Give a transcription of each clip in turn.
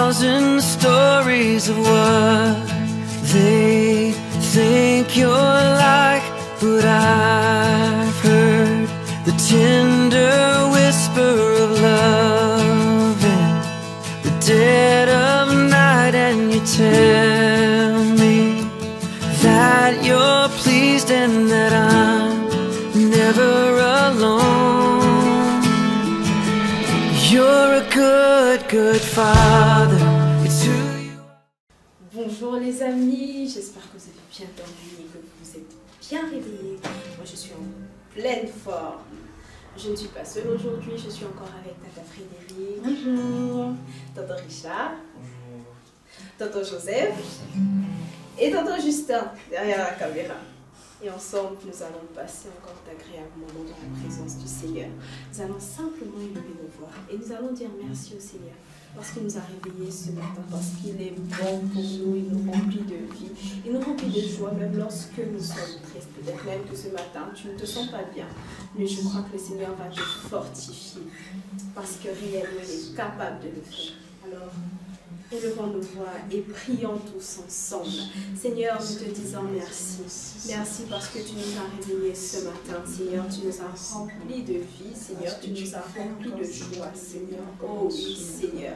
thousand stories of what they think you're like, but I've heard the tender whisper of love in the dead of night, and you tell me that you're pleased and that I'm never alone. You're a good, good father. It's who you are. Bonjour les amis, j'espère que vous avez bien dormi et que vous êtes bien réveillés. Moi je suis en pleine forme. Je ne suis pas seule aujourd'hui, je suis encore avec Tata Frédéric. Bonjour. Tonton Richard. Bonjour. Tonton Joseph. Et Tonton Justin derrière la caméra. Et ensemble, nous allons passer encore d'agréables moments dans la présence du Seigneur. Nous allons simplement élever nos voix et nous allons dire merci au Seigneur parce qu'il nous a réveillés ce matin, parce qu'il est bon pour nous, il nous remplit de vie, il nous remplit de joie même lorsque nous sommes tristes. Peut-être même que ce matin, tu ne te sens pas bien, mais je crois que le Seigneur va te fortifier parce que réellement, il est capable de le faire. Alors, élevons nos voix et prions tous ensemble. Seigneur, nous te disons merci. Merci parce que tu nous as réveillés ce matin, Seigneur. Tu nous as remplis de vie, Seigneur. Tu nous as remplis de joie, Seigneur. Oh oui, Seigneur.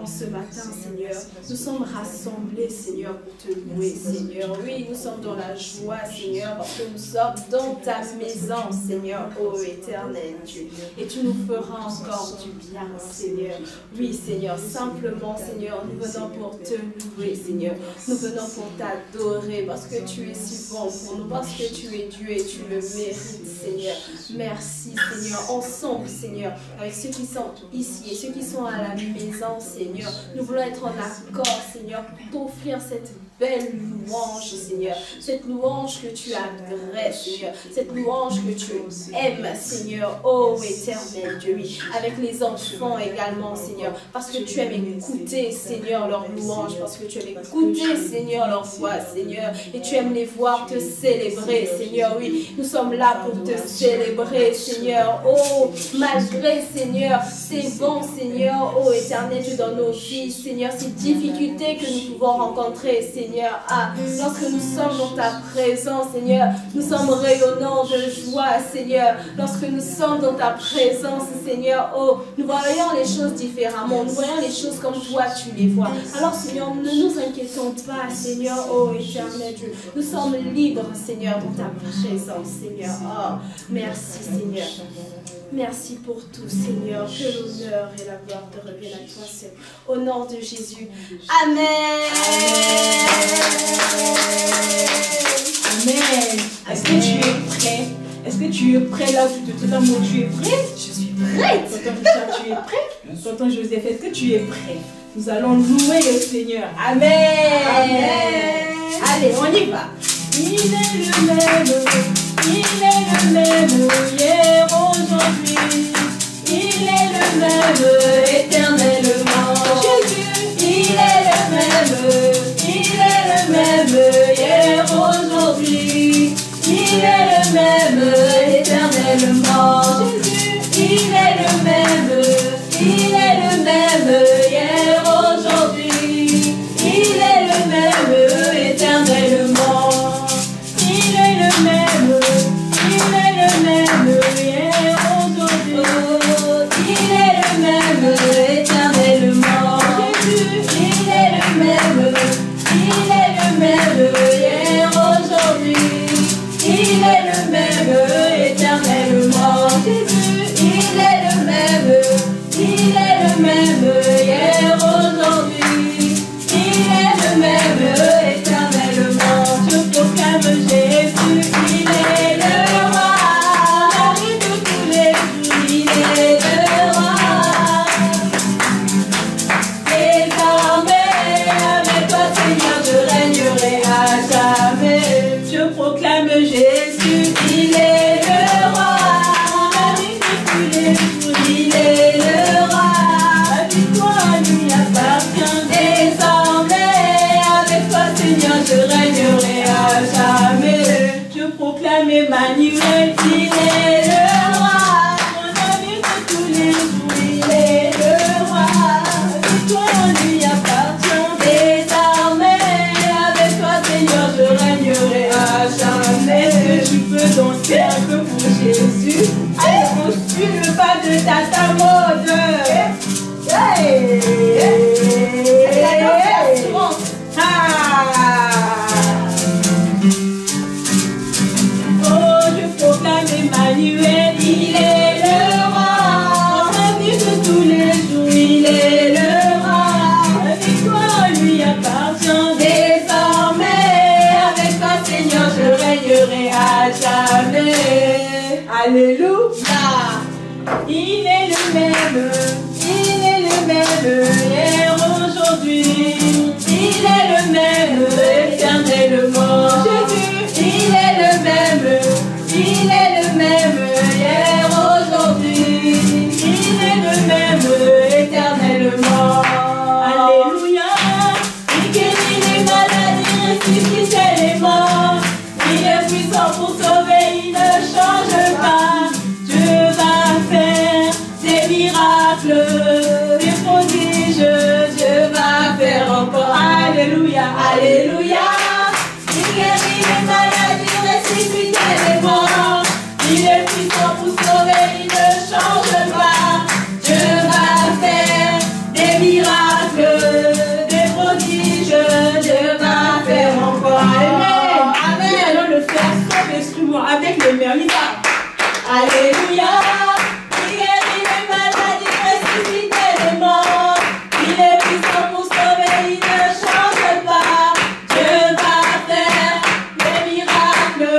En ce matin, Seigneur, nous sommes rassemblés, Seigneur, pour te louer, Seigneur. Oui, nous sommes dans la joie, Seigneur, parce que nous sommes dans ta maison, Seigneur. Oh éternel Dieu. Et tu nous feras encore du bien, Seigneur. Oui, Seigneur, simplement, Seigneur, nous venons pour te louer, Seigneur. Nous venons pour t'adorer parce que tu es si bon pour nous, parce que tu es Dieu et tu le mérites, Seigneur. Merci, Seigneur. Ensemble, Seigneur, avec ceux qui sont ici et ceux qui sont à la maison, Seigneur, nous voulons être en accord, Seigneur, pour t'offrir cette belle louange, Seigneur. Cette louange que tu agresses, Seigneur. Cette louange que tu aimes, Seigneur. Oh, éternel Dieu, oui. Avec les enfants également, Seigneur. Parce que tu aimes écouter, Seigneur, leur louange. Parce que tu aimes écouter, Seigneur, leur voix, Seigneur. Et tu aimes les voir te célébrer, Seigneur. Oui, nous sommes là pour te célébrer, Seigneur. Oh, malgré, Seigneur, c'est bon, Seigneur. Oh, éternel Dieu, dans nos vies, Seigneur, ces difficultés que nous pouvons rencontrer, Seigneur. Ah, lorsque nous sommes dans ta présence, Seigneur, nous sommes rayonnants de joie, Seigneur. Lorsque nous sommes dans ta présence, Seigneur, oh, nous voyons les choses différemment. Nous voyons les choses comme toi, tu les vois. Alors, Seigneur, ne nous inquiétons pas, Seigneur, oh, éternel Dieu. Nous sommes libres, Seigneur, dans ta présence, Seigneur. Oh, merci, Seigneur. Merci pour tout, Seigneur. Que l'honneur et la gloire te reviennent à toi seul. Au nom de Jésus. Amen. Amen. Est-ce que tu es prêt? Est-ce que tu es prêt là où tu te dis l'amour? Tu es prêt? Je suis prête. Tonton Richard, tu es prêt? Tonton Joseph, est-ce que tu es prêt? Nous allons louer le Seigneur. Amen. Amen. Allez, on y va. Il est le même. Il est le même hier, aujourd'hui. Il est le même éternellement. Jésus, il est le même. Il est le même hier, aujourd'hui. Il est le même éternellement. Jésus, il est le même. Il est le même hier, aujourd'hui. Il est le même éternellement. Il est le même. Il est le même hier, aujourd'hui. Il est le même éternellement. Jésus, il est le même. Il est le même hier, aujourd'hui. Il est le même éternellement. Jésus, il est le même. Il est le même hier, aujourd'hui. Il est le même éternellement. Je proclame Jésus, il est le roi. La vie de tous les jours, il est le roi. Désormais, avec toi, Seigneur, je régnerai à jamais. Je proclame Jésus, il est le roi. La vie de tous les jours, il est le roi. La victoire lui appartient. Désormais, avec toi, Seigneur, je régnerai à jamais. Je proclame Emmanuel, il est le roi. Mon ami de tous les jours, il est le roi. La victoire lui appartient. Oh, je proclame Emmanuel, il est le roi. Dans ma vie de tous les jours, il est le roi. La victoire lui appartient désormais. Avec toi, Seigneur, je régnerai à jamais. Alléluia. Il est le même, hier, aujourd'hui. Il est le même, éternellement. Jésus, il est le même, hier, aujourd'hui. Il est le même, éternellement. Alléluia. Il guérit les maladies, ressuscite les morts. Il est puissant pour sauver, il ne change pas. Dieu va faire des miracles, des prodiges. Dieu va faire encore. Alléluia, alléluia. Il guérit les maladies, ressuscite les morts. Il est puissant pour sauver, il ne change pas. Dieu va faire des miracles, des prodiges. Dieu va faire encore. Amen. Amen. Nous allons le faire sans instrument avec les miracles. Alléluia. Il guérit les maladies, ressuscite les morts. Il est puissant pour sauver, il ne change pas. Dieu va faire des miracles,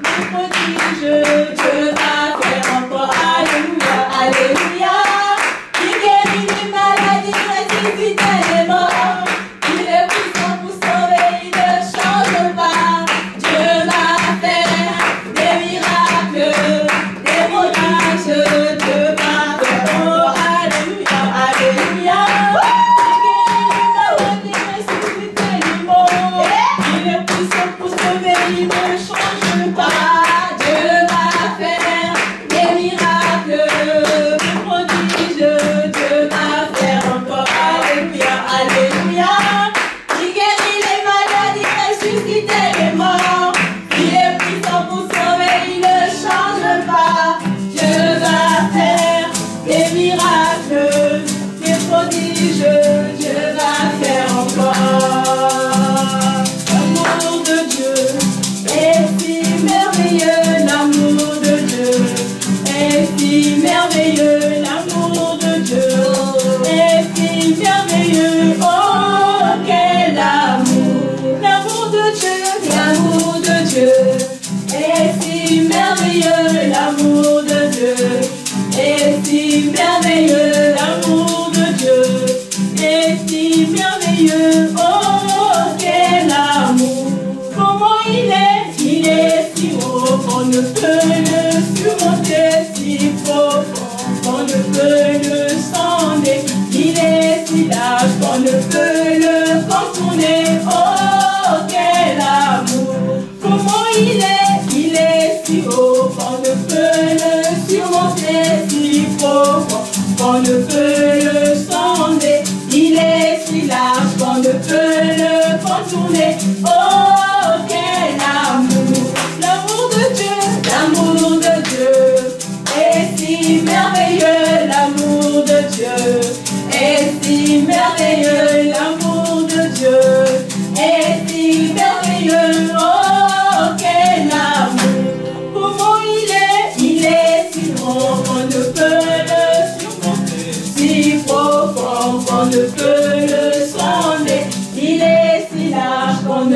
des prodiges. Dieu va faire encore. Alléluia, alléluia. Il guérit les maladies, ressuscite les morts. Il est puissant pour sauver, il ne change pas. Dieu va faire des miracles, des prodiges. Dieu va faire encore. Alléluia, alléluia. Il est puissant pour sauver, il ne change pas. Dieu va faire des miracles, des prodiges. Dieu va faire encore. Alléluia, alléluia. Il guérit les maladies, ressuscite les morts. Il est puissant pour sauver, il ne change pas. Dieu va faire des miracles, des prodiges. Dieu va faire encore. L'amour de Dieu est si merveilleux. L'amour de Dieu est si merveilleux. L'amour de Dieu est si merveilleux. Oh, quel amour! L'amour de Dieu est si merveilleux. L'amour de Dieu est si merveilleux. L'amour de Dieu est si merveilleux. Oh, quel amour! Comment il est si haut qu'on ne peut le surmonter, si profond qu'on ne peut le sonder. Il est si large qu'on ne peut le contourner. Oh, quel amour! Comment il est si haut qu'on ne peut le surmonter, si profond qu'on ne peut le sonder. Il est si large qu'on ne peut le contourner. Oh, quel amour! L'amour de Dieu est si merveilleux. L'amour de Dieu est si merveilleux. L'amour de Dieu est si merveilleux. Oh, quel amour! Comment il est si haut qu'on ne peut le surmonter, si profond qu'on ne peut le sonder. Il est si large qu'on ne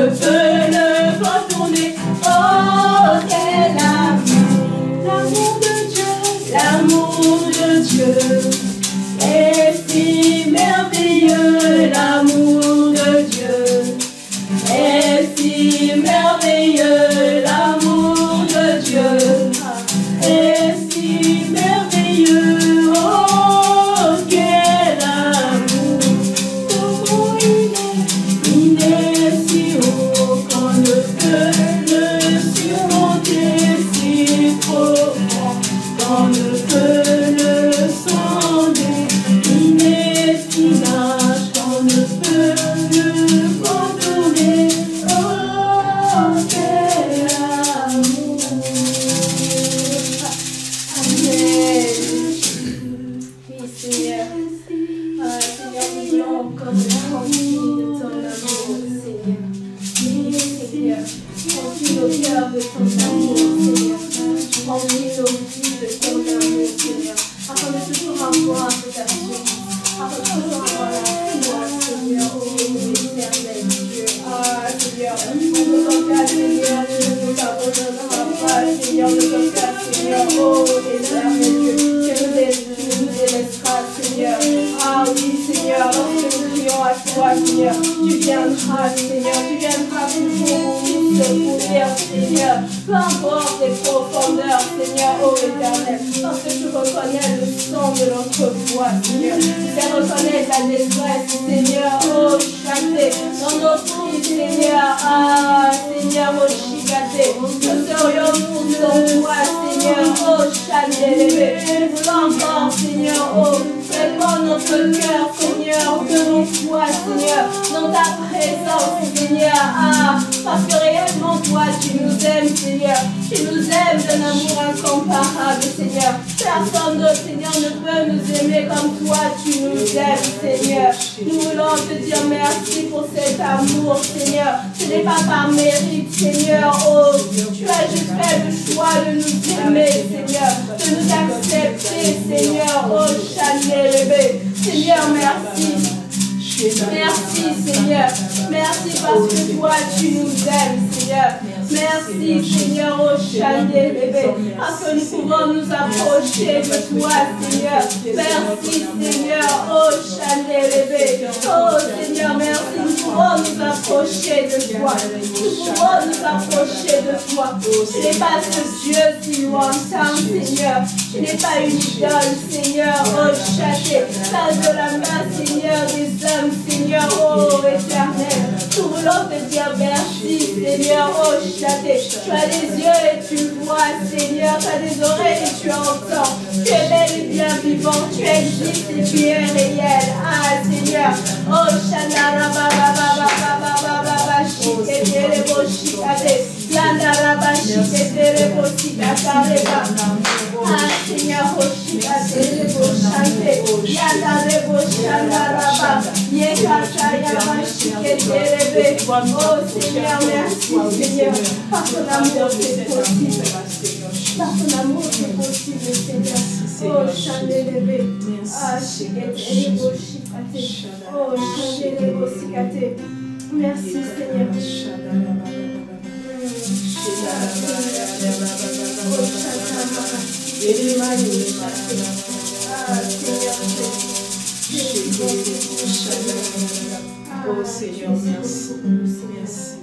On ne peut pas, Seigneur, tu ne nous abandonneras pas, Seigneur, ne peut pas, Seigneur, oh, éternel Dieu, tu nous délaisseras, Seigneur. Ah oui, Seigneur, lorsque nous crions à toi, Seigneur, tu viendras, Seigneur, tu viendras pour nous secourir, Seigneur. Peu importe les profondeurs, Seigneur, oh éternel, parce que tu reconnais le son de notre voix, Seigneur. Tu sais reconnaître la détresse, Seigneur, oh châté, dans nos cris, Seigneur, ah, Seigneur, oh chigaté, que serions-nous sans toi, Seigneur, oh châté, élevé, nous voulons encore, Seigneur, oh, répand notre cœur, Seigneur, devant toi, Seigneur, dans ta présence, Seigneur, ah, parce que réellement, toi, tu nous aimes, Seigneur, tu nous aimes d'un amour incomparable, Seigneur. Personne d'autre, Seigneur, ne peut nous aimer comme toi, tu nous aimes, Seigneur. Nous voulons te dire merci pour cet amour, Seigneur. Ce n'est pas par mérite, Seigneur, oh, tu as juste fait le choix de nous aimer, Seigneur, de nous accepter, Seigneur, oh, Chanel, Seigneur, merci. Merci, Seigneur. Merci parce que toi, tu nous aimes, Seigneur. Merci, Seigneur, au chalier, bébé. Parce que nous pouvons nous approcher de toi, Seigneur. Merci, Seigneur, au chalier, bébé. Oh, Seigneur, merci. Nous pouvons nous approcher de toi. Nous pouvons nous approcher de toi. Tu n'es pas ce Dieu si lointain, Seigneur. Tu n'es pas une idole, Seigneur, au chalier. Pas de la main, Seigneur, des hommes, Seigneur, oh éternel. Nous voulons te dire merci, Seigneur, oh châté. Tu as des yeux et tu vois, Seigneur. Tu as des oreilles et tu entends. Tu es bel et bien vivant. Tu existes et tu es réel. Ah, Seigneur. Oh Shanara Baba Baba Baba Baba Shikere Boshikade. Landaraba Shikere Boshikade. Ah, Seigneur, oh Shikade Boshande. Yandare Boshandaraba. Yekataya Shikere. Oh Seigneur, merci, Seigneur. Par ton amour, c'est possible. Par ton amour, c'est possible, Seigneur. Oh, Chandelebe. Ah, Shikete, Boshikate. Oh, Chandelebe, Boshikate. Merci, Seigneur. Oh, Oh Seigneur, merci. Merci.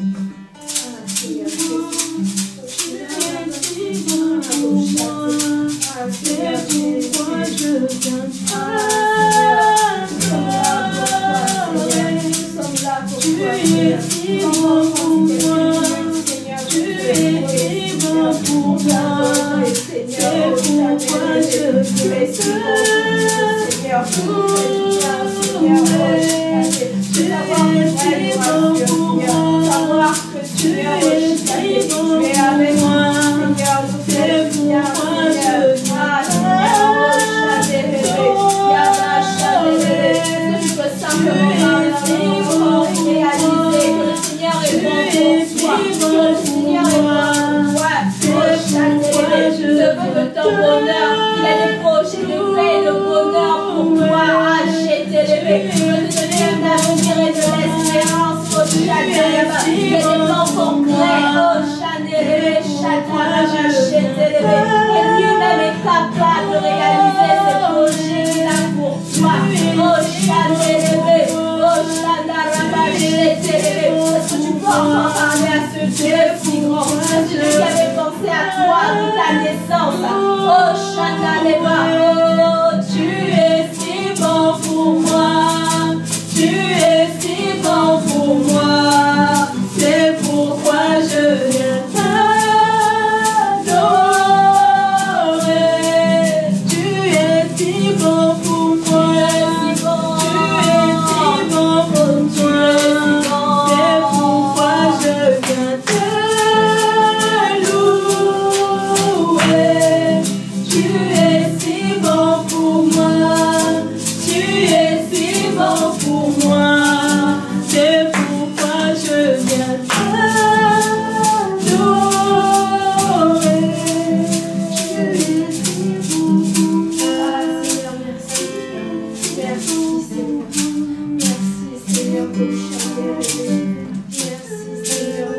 Seigneur,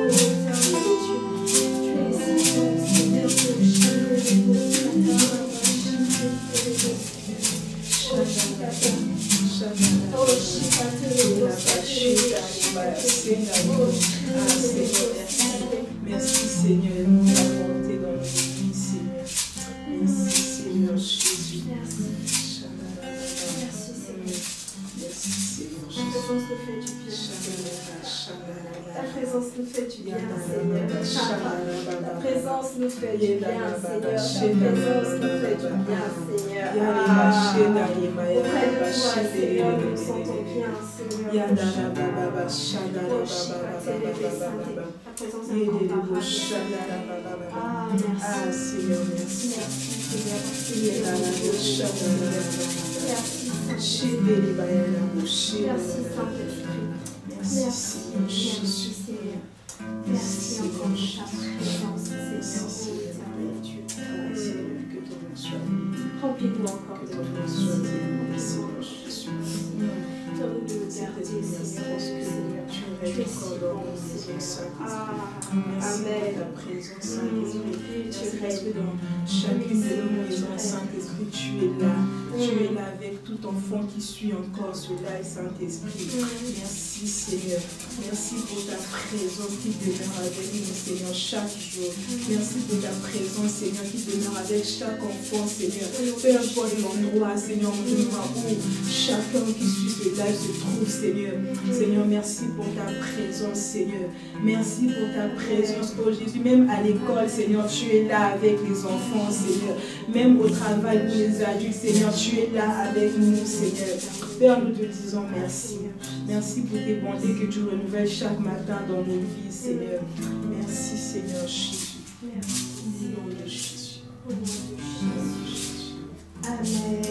Seigneur. Ah, Seigneur, merci. Merci, Seigneur, pour ta bonté dans nos vies, Seigneur. Merci, Seigneur Jésus. Merci. Merci, Seigneur. Merci, Seigneur Ta Jésus. présence nous fait du bien. Ta présence nous fait du bien, Seigneur. Ta présence nous fait du bien, Seigneur. Ta présence nous fait du bien, Seigneur. Auprès de toi, Seigneur, nous nous sentons bien, Seigneur. Ta présence est incomparable. Ah, merci. Seigneur, merci. Merci, Seigneur. Merci, Saint-Esprit. Merci, Seigneur Jésus. Seigneur. Merci encore pour ta présence, Seigneur. Éternel Dieu. Que ton nom soit Remplis-nous encore de béni. toi, Soit Seigneur. béni, Seigneur Jésus. Donne-nous de le garder, Seigneur. Seigneur. Tu es encore dans nos maisons, Saint-Esprit. Merci Amen. pour ta présence, Saint-Esprit. Tu Merci parce que règnes. dans chacune de nos maisons, Saint-Esprit, tu es là. Tu es là avec tout enfant qui suit encore cela, Saint-Esprit. Merci, Seigneur. Merci pour ta présence qui demeure avec nous, Seigneur, chaque jour. Merci pour ta présence, Seigneur, qui demeure avec chaque enfant, Seigneur. Peu importe l'endroit, Seigneur, où chacun qui suit cela se trouve, Seigneur. Seigneur, merci pour ta présence, Seigneur. Merci pour ta présence, oh Jésus. Même à l'école, Seigneur, tu es là avec les enfants, Seigneur. Même au travail pour les adultes, Seigneur, tu es là avec nous, Seigneur. Père, nous te disons merci. Merci pour tes bontés que tu renouvelles chaque matin dans nos vies, Seigneur. Merci, Seigneur Jésus. Merci. Au nom de Jésus. Au nom de Jésus. Amen.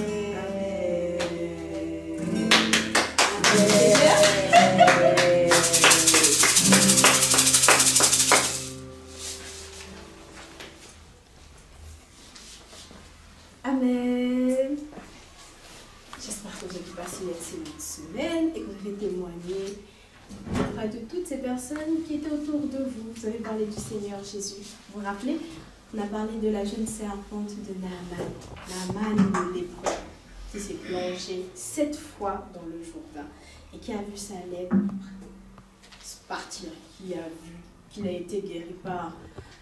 Amen. J'espère que vous avez passé une excellente semaine et que vous avez témoigné auprès de toutes ces personnes qui étaient autour de vous. Vous avez parlé du Seigneur Jésus. Vous vous rappelez, on a parlé de la jeune servante de Naaman. Naaman, le lépreux, qui s'est plongé 7 fois dans le Jourdain et qui a vu sa lèpre partir, qui a vu qu'il a été guéri par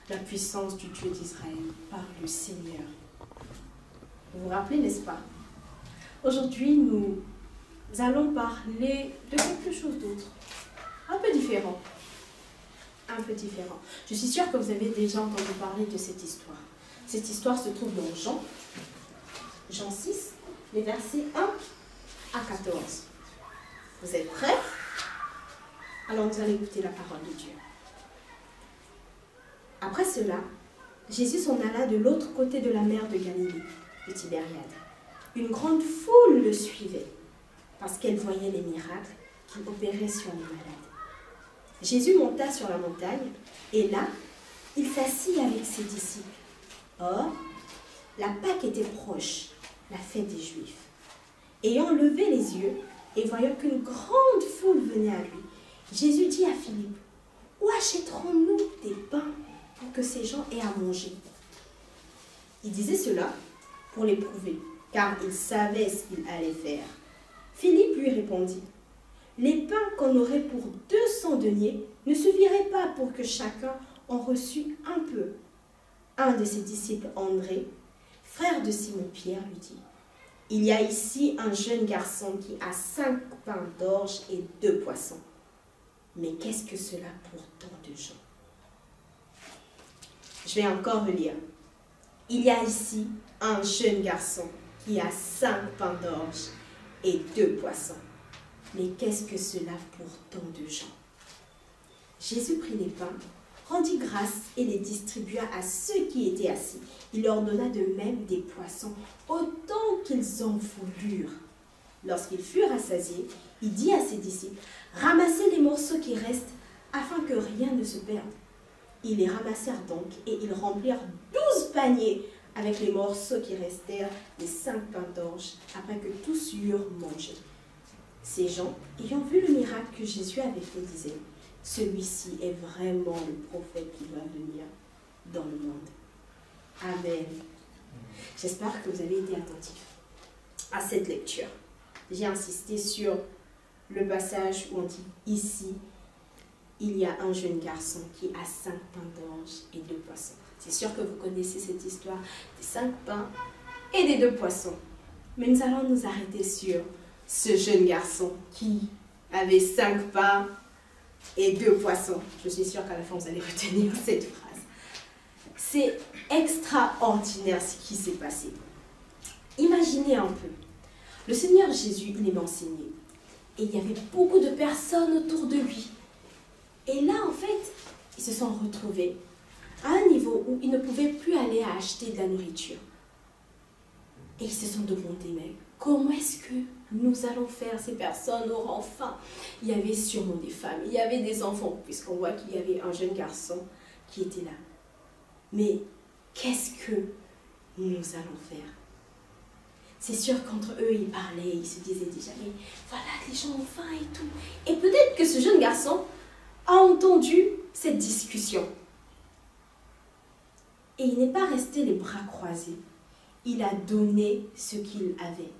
la puissance du Dieu d'Israël, par le Seigneur. Vous vous rappelez, n'est-ce pas? Aujourd'hui, nous allons parler de quelque chose d'autre, un peu différent. Un peu différent. Je suis sûre que vous avez déjà entendu parler de cette histoire. Cette histoire se trouve dans Jean 6, les versets 1 à 14. Vous êtes prêts? Alors nous allons écouter la parole de Dieu. Après cela, Jésus s'en alla de l'autre côté de la mer de Galilée, de Tibériade. Une grande foule le suivait, parce qu'elle voyait les miracles qu'il opérait sur les malades. Jésus monta sur la montagne, et là, il s'assit avec ses disciples. Or, la Pâque était proche, la fête des Juifs. Ayant levé les yeux, et voyant qu'une grande foule venait à lui, Jésus dit à Philippe, « Où achèterons-nous des pains pour que ces gens aient à manger ?» Il disait cela pour l'éprouver, car il savait ce qu'il allait faire. Philippe lui répondit, « Les pains qu'on aurait pour 200 deniers ne suffiraient pas pour que chacun en reçût un peu. » Un de ses disciples, André, frère de Simon-Pierre, lui dit, « Il y a ici un jeune garçon qui a 5 pains d'orge et 2 poissons. Mais qu'est-ce que cela pour tant de gens ?» Je vais encore le lire. « Il y a ici un jeune garçon qui a 5 pains d'orge et 2 poissons. Mais qu'est-ce que cela pour tant de gens ?» Jésus prit les pains, rendit grâce et les distribua à ceux qui étaient assis. Il leur donna de même des poissons, autant qu'ils en voulurent. Lorsqu'ils furent rassasiés, il dit à ses disciples, « Ramassez les morceaux qui restent, afin que rien ne se perde. » Ils les ramassèrent donc, et ils remplirent 12 paniers avec les morceaux qui restèrent, les 5 pains d'orge, après que tous eurent mangé. Ces gens, ayant vu le miracle que Jésus avait fait, disaient, « Celui-ci est vraiment le prophète qui doit venir dans le monde. » Amen. J'espère que vous avez été attentifs à cette lecture. J'ai insisté sur le passage où on dit « Ici il y a un jeune garçon qui a 5 pains d'orge et 2 poissons. C'est sûr que vous connaissez cette histoire des 5 pains et des 2 poissons. Mais nous allons nous arrêter sur ce jeune garçon qui avait 5 pains et 2 poissons. Je suis sûre qu'à la fin, vous allez retenir cette phrase. C'est extraordinaire ce qui s'est passé. Imaginez un peu. Le Seigneur Jésus, il est enseigné. Et il y avait beaucoup de personnes autour de lui. Et là, en fait, ils se sont retrouvés à un niveau où ils ne pouvaient plus aller acheter de la nourriture. Et ils se sont demandé, mais comment est-ce que nous allons faire? Ces personnes auront faim. Il y avait sûrement des femmes, il y avait des enfants, puisqu'on voit qu'il y avait un jeune garçon qui était là. Mais qu'est-ce que nous allons faire? C'est sûr qu'entre eux, ils parlaient, ils se disaient déjà, mais voilà, les gens ont faim et tout. Et peut-être que ce jeune garçon a entendu cette discussion. Et il n'est pas resté les bras croisés. Il a donné ce qu'il avait.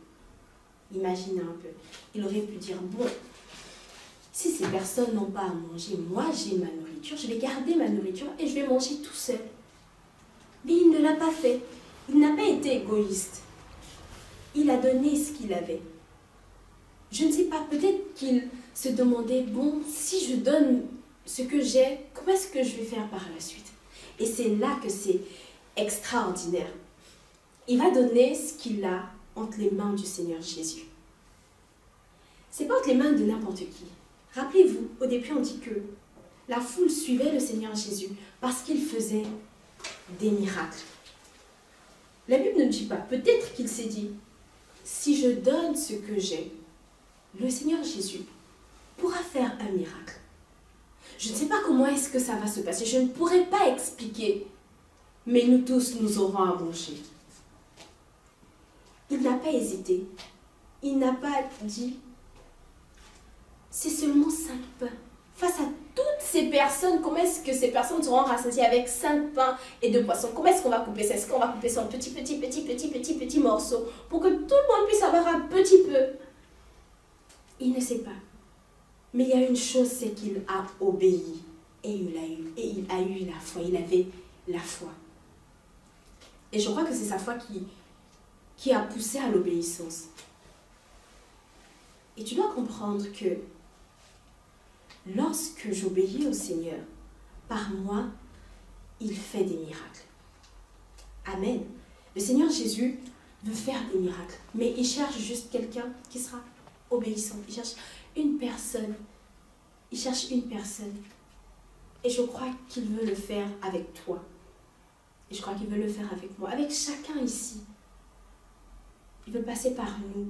Imaginez un peu. Il aurait pu dire, bon, si ces personnes n'ont pas à manger, moi j'ai ma nourriture, je vais garder ma nourriture et je vais manger tout seul. Mais il ne l'a pas fait. Il n'a pas été égoïste. Il a donné ce qu'il avait. Je ne sais pas, peut-être qu'il se demandait, bon, si je donne ce que j'ai, comment est-ce que je vais faire par la suite? Et c'est là que c'est extraordinaire. Il va donner ce qu'il a entre les mains du Seigneur Jésus. Ce n'est pas entre les mains de n'importe qui. Rappelez-vous, au début on dit que la foule suivait le Seigneur Jésus parce qu'il faisait des miracles. La Bible ne dit pas, peut-être qu'il s'est dit, si je donne ce que j'ai, le Seigneur Jésus pourra faire un miracle. Je ne sais pas comment est-ce que ça va se passer, je ne pourrais pas expliquer, mais nous tous, nous aurons à manger. Il n'a pas hésité, il n'a pas dit, c'est seulement 5 pains. Face à toutes ces personnes, comment est-ce que ces personnes seront rassasiées avec 5 pains et 2 poissons? Comment est-ce qu'on va couper ça? Est-ce qu'on va couper ça en petits morceaux pour que tout le monde puisse avoir un petit peu? Il ne sait pas. Mais il y a une chose, c'est qu'il a obéi. Et il a eu la foi. Il avait la foi. Et je crois que c'est sa foi qui a poussé à l'obéissance. Et tu dois comprendre que lorsque j'obéis au Seigneur, par moi, il fait des miracles. Amen. Le Seigneur Jésus veut faire des miracles, mais il cherche juste quelqu'un qui sera obéissant. Il cherche une personne. Il cherche une personne. Et je crois qu'il veut le faire avec toi. Et je crois qu'il veut le faire avec moi, avec chacun ici. Il veut passer par nous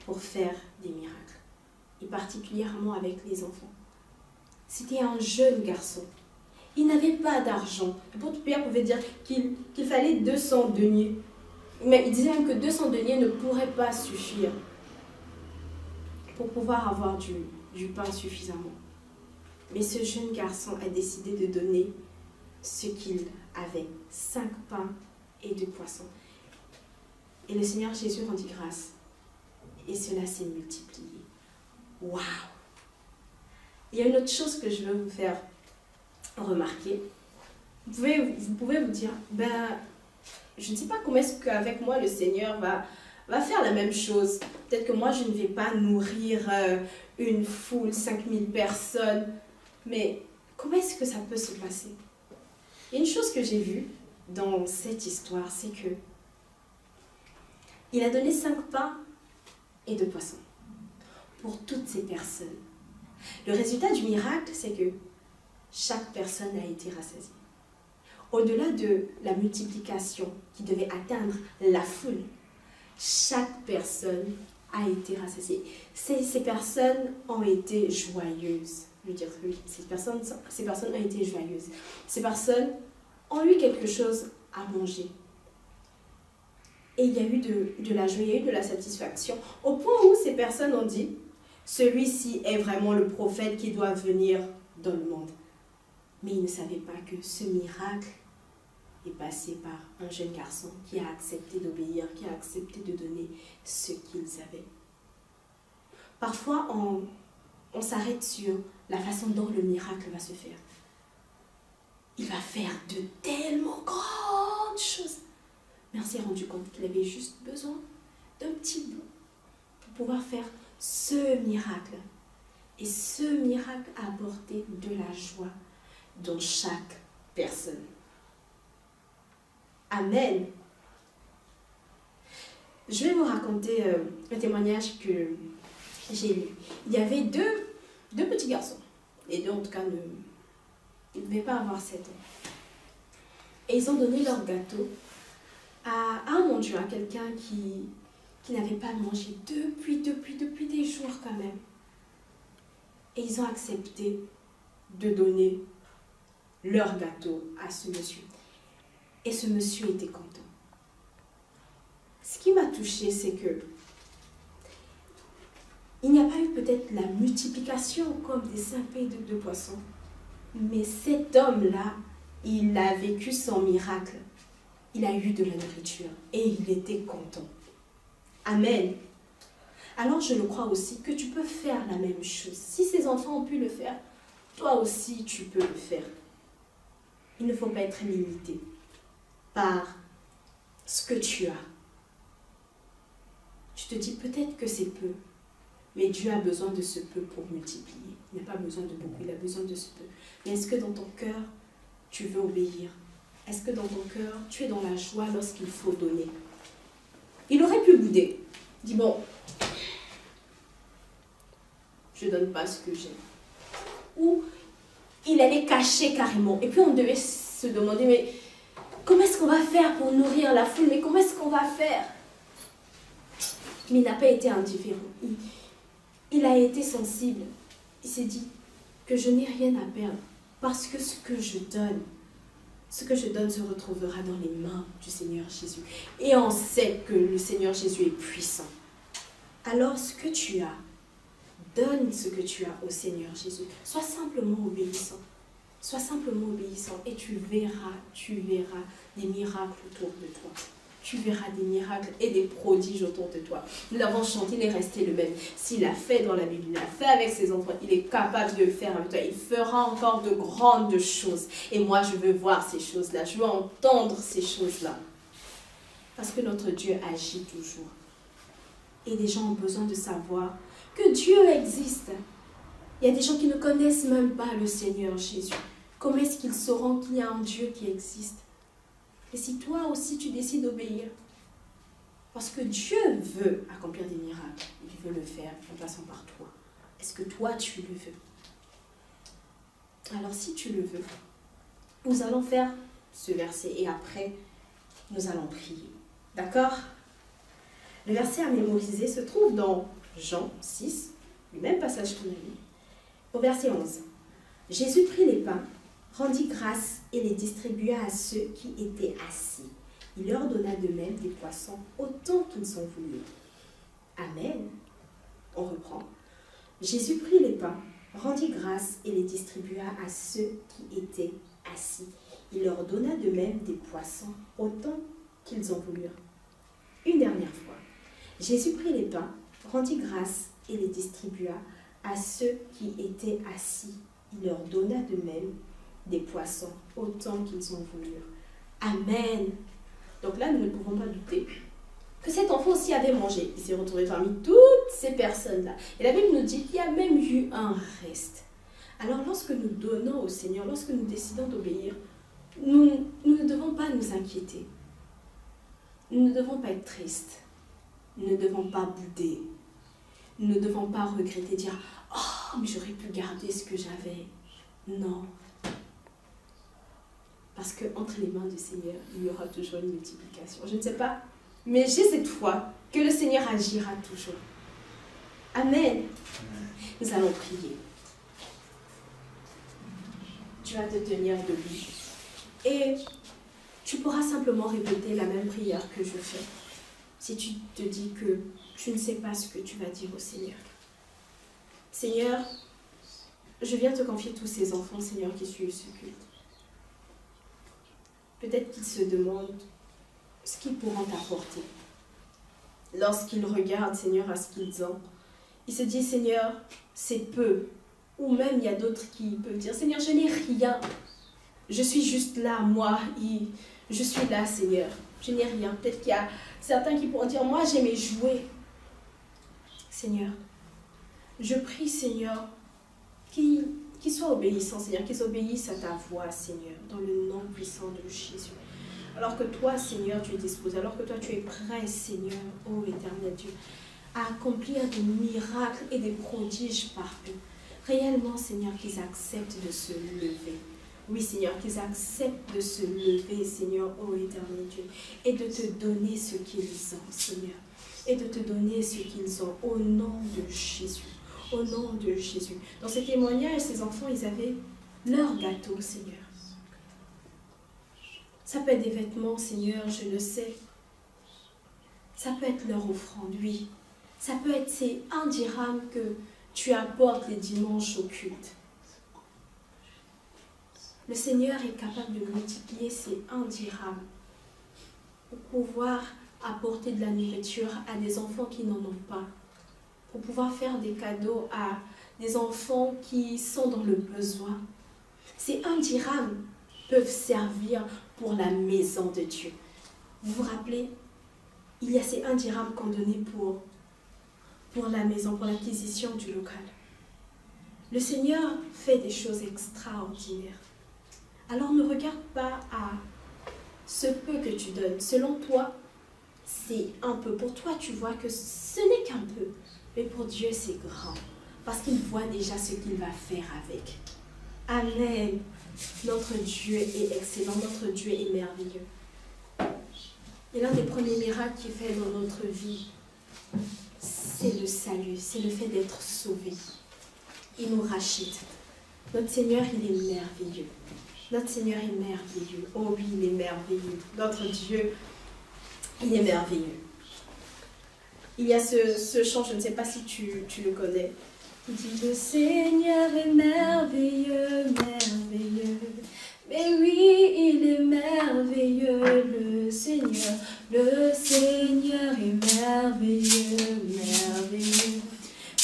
pour faire des miracles. Et particulièrement avec les enfants. C'était un jeune garçon. Il n'avait pas d'argent. L'apôtre Pierre pouvait dire qu'il fallait 200 deniers. Mais il disait même que 200 deniers ne pourraient pas suffire pour pouvoir avoir du pain suffisamment. Mais ce jeune garçon a décidé de donner ce qu'il avait. 5 pains et 2 poissons. Et le Seigneur Jésus rendit grâce. Et cela s'est multiplié. Waouh! Il y a une autre chose que je veux vous faire remarquer. Vous pouvez vous dire, je ne sais pas comment est-ce qu'avec moi le Seigneur va faire la même chose. Peut-être que moi je ne vais pas nourrir une foule, 5000 personnes. Mais comment est-ce que ça peut se passer? Il y a une chose que j'ai vue dans cette histoire, c'est que il a donné 5 pains et 2 poissons pour toutes ces personnes. Le résultat du miracle, c'est que chaque personne a été rassasiée. Au-delà de la multiplication qui devait atteindre la foule, chaque personne a été rassasiée. Ces personnes ont été joyeuses. Je veux dire, oui, ces personnes ont été joyeuses. Ces personnes ont eu quelque chose à manger. Et il y a eu de la joie, il y a eu de la satisfaction, au point où ces personnes ont dit, celui-ci est vraiment le prophète qui doit venir dans le monde. Mais ils ne savaient pas que ce miracle est passé par un jeune garçon qui a accepté d'obéir, qui a accepté de donner ce qu'ils avaient. Parfois, on s'arrête sur la façon dont le miracle va se faire. Il va faire de tellement grandes choses. Mais on s'est rendu compte qu'il avait juste besoin d'un petit bout pour pouvoir faire ce miracle. Et ce miracle a apporté de la joie dans chaque personne. Amen. Je vais vous raconter un témoignage que j'ai lu. Il y avait deux petits garçons. Les deux, en tout cas, ne devaient pas avoir 7 ans. Et ils ont donné leur gâteau à un mendiant, à quelqu'un qui n'avait pas mangé depuis des jours quand même. Et ils ont accepté de donner leur gâteau à ce monsieur. Et ce monsieur était content. Ce qui m'a touchée, c'est que il n'y a pas eu peut-être la multiplication comme des 5 pains et de 2 poissons. Mais cet homme-là, il a vécu son miracle. Il a eu de la nourriture et il était content. Amen. Alors je le crois aussi que tu peux faire la même chose. Si ces enfants ont pu le faire, toi aussi tu peux le faire. Il ne faut pas être limité par ce que tu as. Tu te dis peut-être que c'est peu, mais Dieu a besoin de ce peu pour multiplier. Il n'a pas besoin de beaucoup, il a besoin de ce peu. Mais est-ce que dans ton cœur, tu veux obéir? Est-ce que dans ton cœur, tu es dans la joie lorsqu'il faut donner? Il aurait pu bouder. Dis bon, je ne donne pas ce que j'ai. Ou il allait cacher carrément. Et puis on devait se demander, mais comment est-ce qu'on va faire pour nourrir la foule? Mais comment est-ce qu'on va faire? Mais il n'a pas été indifférent. Il a été sensible. Il s'est dit que je n'ai rien à perdre. Parce que ce que je donne se retrouvera dans les mains du Seigneur Jésus. Et on sait que le Seigneur Jésus est puissant. Alors ce que tu as, donne ce que tu as au Seigneur Jésus. Sois simplement obéissant. Sois simplement obéissant et tu verras des miracles autour de toi. Tu verras des miracles et des prodiges autour de toi. Nous l'avons chanté, il est resté le même. S'il a fait dans la Bible, il a fait avec ses enfants, il est capable de le faire avec toi. Il fera encore de grandes choses. Et moi, je veux voir ces choses-là. Je veux entendre ces choses-là. Parce que notre Dieu agit toujours. Et les gens ont besoin de savoir que Dieu existe. Il y a des gens qui ne connaissent même pas le Seigneur Jésus. Comment est-ce qu'ils sauront qu'il y a un Dieu qui existe? Et si toi aussi tu décides d'obéir, parce que Dieu veut accomplir des miracles, il veut le faire en passant par toi. Est-ce que toi tu le veux? Alors si tu le veux, nous allons faire ce verset et après nous allons prier. D'accord? Le verset à mémoriser se trouve dans Jean 6, le même passage qu'on a lu, au verset 11. Jésus prit les pains, rendit grâce et les distribua à ceux qui étaient assis. Il leur donna de même des poissons autant qu'ils en voulurent. Amen. On reprend. Jésus prit les pains, rendit grâce et les distribua à ceux qui étaient assis. Il leur donna de même des poissons autant qu'ils en voulurent. Une dernière fois. Jésus prit les pains, rendit grâce et les distribua à ceux qui étaient assis. Il leur donna de même des poissons, autant qu'ils en voulurent. Amen. Donc là, nous ne pouvons pas douter que cet enfant aussi avait mangé. Il s'est retrouvé parmi toutes ces personnes-là. Et la Bible nous dit qu'il y a même eu un reste. Alors lorsque nous donnons au Seigneur, lorsque nous décidons d'obéir, nous ne devons pas nous inquiéter. Nous ne devons pas être tristes. Nous ne devons pas bouder. Nous ne devons pas regretter, dire « Oh, mais j'aurais pu garder ce que j'avais. » Non. Parce qu'entre les mains du Seigneur, il y aura toujours une multiplication. Je ne sais pas, mais j'ai cette foi que le Seigneur agira toujours. Amen. Nous allons prier. Tu vas te tenir debout. Et tu pourras simplement répéter la même prière que je fais. Si tu te dis que tu ne sais pas ce que tu vas dire au Seigneur. Seigneur, je viens te confier tous ces enfants, Seigneur, qui suivent ce culte. Peut-être qu'ils se demandent ce qu'ils pourront t'apporter. Lorsqu'ils regardent, Seigneur, à ce qu'ils ont, ils se disent, Seigneur, c'est peu. Ou même il y a d'autres qui peuvent dire, Seigneur, je n'ai rien. Je suis juste là, moi, je suis là, Seigneur. Je n'ai rien. Peut-être qu'il y a certains qui pourront dire, moi, j'ai mes jouets. Seigneur, je prie, Seigneur, qu'ils soient obéissants, Seigneur, qu'ils obéissent à ta voix, Seigneur, dans le nom puissant de Jésus. Alors que toi, Seigneur, tu es disposé, alors que toi, tu es prêt, Seigneur, ô éternel Dieu, à accomplir des miracles et des prodiges par eux. Réellement, Seigneur, qu'ils acceptent de se lever. Oui, Seigneur, qu'ils acceptent de se lever, Seigneur, ô éternel Dieu, et de te donner ce qu'ils ont, Seigneur. Et de te donner ce qu'ils ont au nom de Jésus. Au nom de Jésus. Dans ces témoignages, ces enfants, ils avaient leur gâteau, Seigneur. Ça peut être des vêtements, Seigneur, je le sais. Ça peut être leur offrande, oui. Ça peut être ces 1 dirham que tu apportes les dimanches au culte. Le Seigneur est capable de multiplier ces 1 dirham pour pouvoir apporter de la nourriture à des enfants qui n'en ont pas, pour pouvoir faire des cadeaux à des enfants qui sont dans le besoin. Ces 1 dirham peuvent servir pour la maison de Dieu. Vous vous rappelez, il y a ces 1 dirham qu'on donnait pour la maison, pour l'acquisition du local. Le Seigneur fait des choses extraordinaires. Alors ne regarde pas à ce peu que tu donnes. Selon toi, c'est un peu. Pour toi, tu vois que ce n'est qu'un peu. Mais pour Dieu, c'est grand. Parce qu'il voit déjà ce qu'il va faire avec. Amen. Notre Dieu est excellent. Notre Dieu est merveilleux. Et l'un des premiers miracles qu'il fait dans notre vie, c'est le salut. C'est le fait d'être sauvé. Il nous rachète. Notre Seigneur, il est merveilleux. Notre Seigneur est merveilleux. Oh oui, il est merveilleux. Notre Dieu, il est merveilleux. Il y a ce chant, je ne sais pas si tu le connais. Il dit, le Seigneur est merveilleux, merveilleux. Mais oui, il est merveilleux, le Seigneur. Le Seigneur est merveilleux, merveilleux.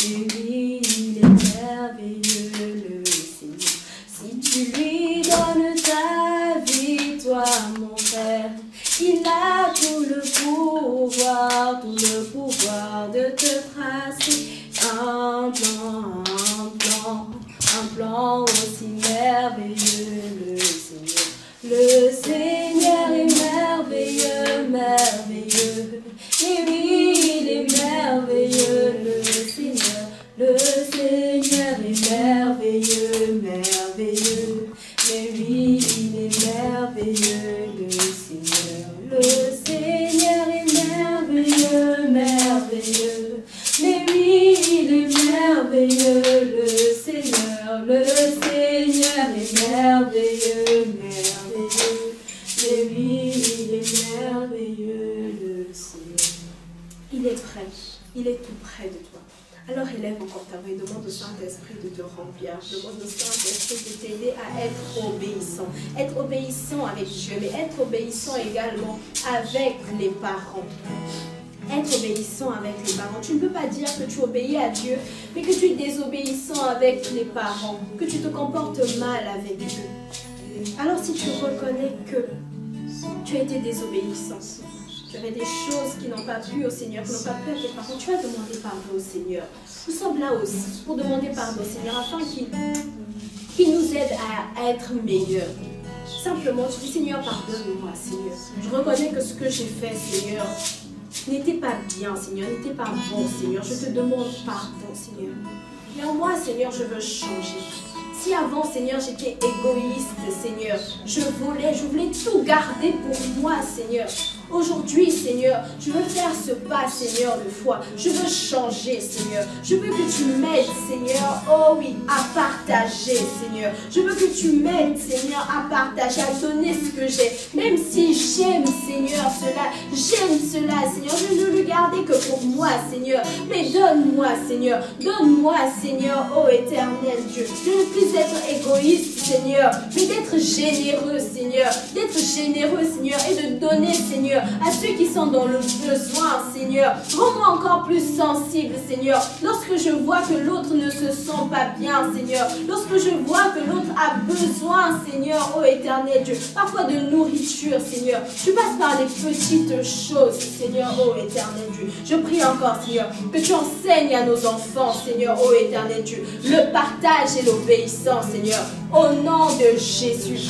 Mais oui, il est merveilleux, le Seigneur. Si tu lui donnes ta vie, toi, mon frère, il a tout le pouvoir de te tracer un plan aussi merveilleux, le Seigneur. Le Seigneur est merveilleux, merveilleux. Et oui, il est merveilleux, le Seigneur. Le Seigneur est merveilleux, merveilleux. Mais oui, il est merveilleux, le Seigneur. Le Seigneur est merveilleux, merveilleux. Mais oui, il est merveilleux, le Seigneur. Le Seigneur est merveilleux, merveilleux. Mais oui, il est merveilleux, le Seigneur. Il est prêt, il est tout près de toi. Alors élève encore ta voix et demande au Saint-Esprit de te remplir. Demande au Saint-Esprit de t'aider à être obéissant. Être obéissant avec Dieu, mais être obéissant également avec les parents. Être obéissant avec les parents. Tu ne peux pas dire que tu obéis à Dieu, mais que tu es désobéissant avec les parents, que tu te comportes mal avec eux. Alors si tu reconnais que tu as été désobéissant, tu avais des choses qui n'ont pas plu au Seigneur, qui n'ont pas plu à tes parents, tu vas demander pardon au Seigneur. Nous sommes là aussi pour demander pardon au Seigneur afin qu'il nous aide à être meilleurs. Simplement, tu dis Seigneur, pardonne-moi, Seigneur. Je reconnais que ce que j'ai fait, Seigneur, n'était pas bien, Seigneur, n'était pas bon, Seigneur. Je te demande pardon, Seigneur. Mais en moi, Seigneur, je veux changer. Si avant, Seigneur, j'étais égoïste, Seigneur, je voulais tout garder pour moi, Seigneur. Aujourd'hui, Seigneur, je veux faire ce pas, Seigneur, de foi. Je veux changer, Seigneur. Je veux que tu m'aides, Seigneur, oh oui, à partager, Seigneur. Je veux que tu m'aides, Seigneur, à partager, à donner ce que j'ai. Même si j'aime, Seigneur, cela, Seigneur. Je ne veux le garder que pour moi, Seigneur. Mais donne-moi, Seigneur, oh éternel Dieu. Je ne veux plus être égoïste, Seigneur, mais d'être généreux, Seigneur. D'être généreux, Seigneur, et de donner, Seigneur, Seigneur, à ceux qui sont dans le besoin, Seigneur. Rends-moi encore plus sensible, Seigneur. Lorsque je vois que l'autre ne se sent pas bien, Seigneur. Lorsque je vois que l'autre a besoin, Seigneur, ô éternel Dieu, parfois de nourriture, Seigneur. Tu passes par les petites choses, Seigneur, ô éternel Dieu. Je prie encore, Seigneur, que tu enseignes à nos enfants, Seigneur, ô éternel Dieu, le partage et l'obéissance, Seigneur, au nom de Jésus.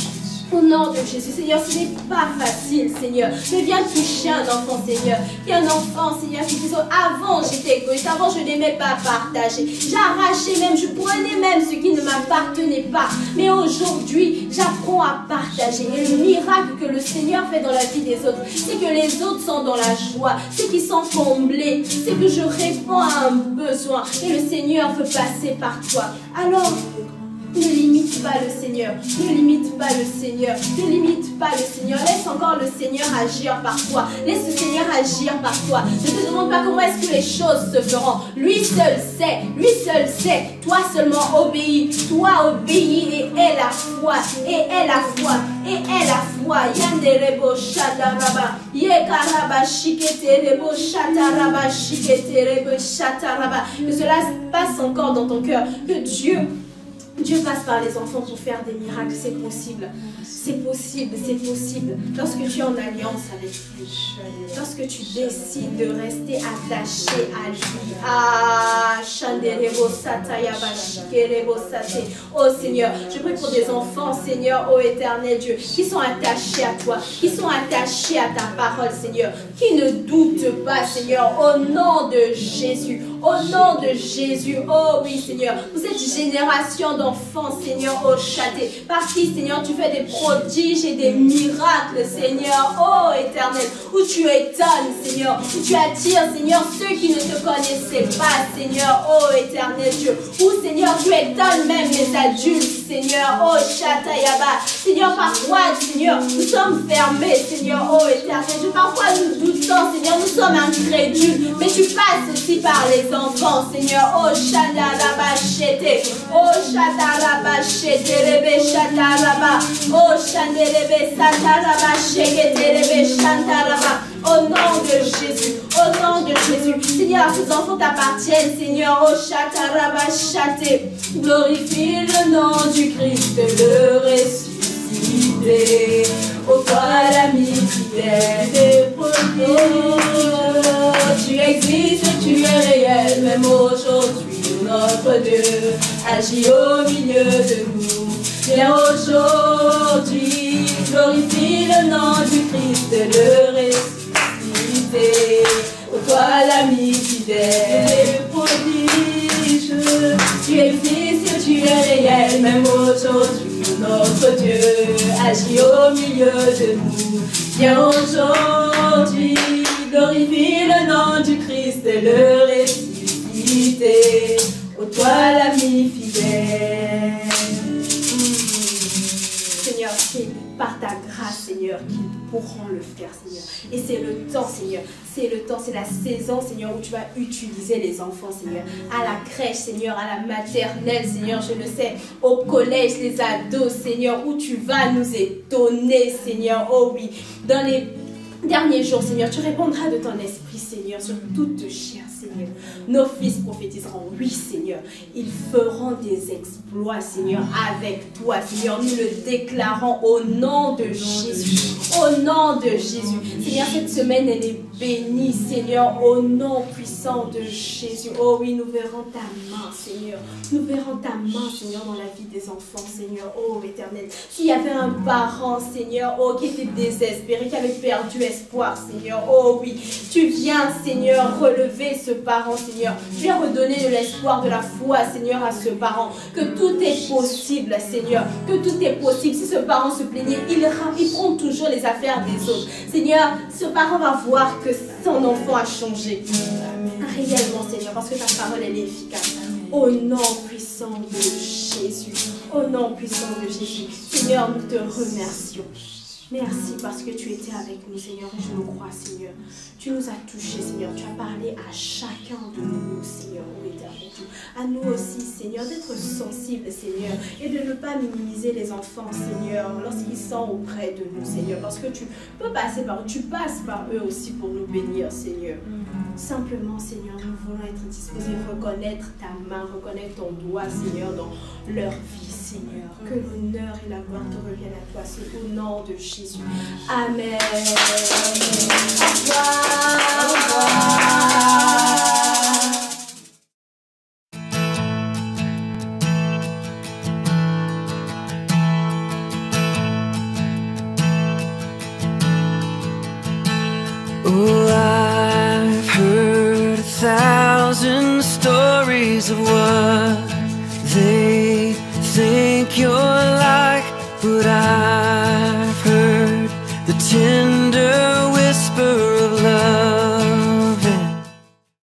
Au nom de Jésus, Seigneur, ce n'est pas facile, Seigneur. Mais viens toucher un enfant, Seigneur. Il y a un enfant, Seigneur, qui dit, avant j'étais égoïste, avant je n'aimais pas partager. J'arrachais même, je prenais même ce qui ne m'appartenait pas. Mais aujourd'hui, j'apprends à partager. Et le miracle que le Seigneur fait dans la vie des autres, c'est que les autres sont dans la joie, c'est qu'ils sont comblés, c'est que je réponds à un besoin. Et le Seigneur veut passer par toi. Alors, ne limite pas le Seigneur, ne limite pas le Seigneur, ne limite pas le Seigneur. Laisse encore le Seigneur agir par toi. Laisse le Seigneur agir par toi. Ne te demande pas comment est-ce que les choses se feront. Lui seul sait, lui seul sait. Toi seulement obéis, toi obéis et aie la foi, et aie la foi, et aie la foi. Yanderebo shataraba, yekaraba shiketerebo shataraba, shiketerebo shataraba. Que cela passe encore dans ton cœur, que Dieu passe par les enfants pour faire des miracles, c'est possible. C'est possible, c'est possible. Lorsque tu es en alliance avec lui, lorsque tu décides de rester attaché à lui. Ah, Shanderebo Satayaba Shikerebo Sate. Oh Seigneur, je prie pour des enfants, Seigneur, ô éternel Dieu, qui sont attachés à toi, qui sont attachés à ta parole, Seigneur, qui ne doutent pas, Seigneur, au nom de Jésus. Au nom de Jésus, oh oui Seigneur, pour cette génération d'enfants, Seigneur, oh châté, par qui, Seigneur, tu fais des prodiges et des miracles, Seigneur, oh éternel, où tu étonnes, Seigneur, où tu attires, Seigneur, ceux qui ne te connaissaient pas, Seigneur, oh éternel Dieu, où, Seigneur, tu étonnes même les adultes, Seigneur, oh Chatayaba, Seigneur, parfois, Seigneur, nous sommes fermés, Seigneur, oh éternel Dieu, parfois nous doutons, Seigneur, nous sommes incrédules, mais tu passes aussi par les enfants, Seigneur, oh Shadaraba Shete, oh Shadaraba Shete, Rebe Shadaraba, oh Shanderebe Sataraba Shete, Rebe Shadaraba, au nom de Jésus, au nom de Jésus, Seigneur, ces enfants t'appartiennent, Seigneur, oh Shadaraba Shete, glorifie le nom du Christ, le ressuscité, ô toi l'ami fidèle des prodiges. Tu existes, tu es réel, même aujourd'hui, notre Dieu agit au milieu de nous. Viens aujourd'hui, glorifie le nom du Christ, le ressuscité. Ô toi l'ami fidèle, prodige. Tu existes, tu es réel, même aujourd'hui, notre Dieu agit au milieu de nous. Viens aujourd'hui, glorifie le nom du Christ, le ressuscité. Ô toi l'ami fidèle. Seigneur, c'est par ta grâce, Seigneur, qu'ils pourront le faire, Seigneur. Et c'est le temps, Seigneur. C'est le temps, c'est la saison, Seigneur, où tu vas utiliser les enfants, Seigneur. À la crèche, Seigneur, à la maternelle, Seigneur, je le sais. Au collège, les ados, Seigneur, où tu vas nous étonner, Seigneur. Oh oui, dans les derniers jours, Seigneur, tu répondras de ton esprit, Seigneur, sur toute chair, Seigneur. Nos fils prophétiseront, oui, Seigneur. Ils feront des exploits, Seigneur, avec toi, Seigneur. Nous le déclarons au nom de Jésus. Au nom de Jésus. Seigneur, cette semaine, elle est bénie, Seigneur, au nom puissant de Jésus. Oh oui, nous verrons ta main, Seigneur. Nous verrons ta main, Seigneur, dans la vie des enfants, Seigneur. Oh, éternel. S'il y avait un parent, Seigneur, oh, qui était désespéré, qui avait perdu espoir, Seigneur. Oh oui, tu viens, Seigneur, relever ce parent, Seigneur. Tu viens redonner de l'espoir, de la foi, Seigneur, à ce parent. Que tout est possible, Seigneur. Que tout est possible. Si ce parent se plaignait, il prend toujours les affaires des autres. Seigneur, ce parent va voir que son enfant a changé. Réellement, Seigneur, parce que ta parole, elle est efficace. Au nom puissant de Jésus. Au nom puissant de Jésus. Seigneur, nous te remercions. Merci parce que tu étais avec nous, Seigneur, et je le crois, Seigneur. Tu nous as touchés, Seigneur. Tu as parlé à chacun de nous, Seigneur, ô éternel Dieu. À nous aussi, Seigneur, d'être sensibles, Seigneur, et de ne pas minimiser les enfants, Seigneur, lorsqu'ils sont auprès de nous, Seigneur. Parce que tu peux passer par eux, tu passes par eux aussi pour nous bénir, Seigneur. Simplement, Seigneur, nous voulons être disposés, reconnaître ta main, reconnaître ton doigt, Seigneur, dans leur vie, Seigneur. Que l'honneur et la gloire te reviennent à toi, c'est au nom de Jésus. Amen. Au revoir. Oh, I've heard 1,000 stories of what they think you're like, but I've heard the 10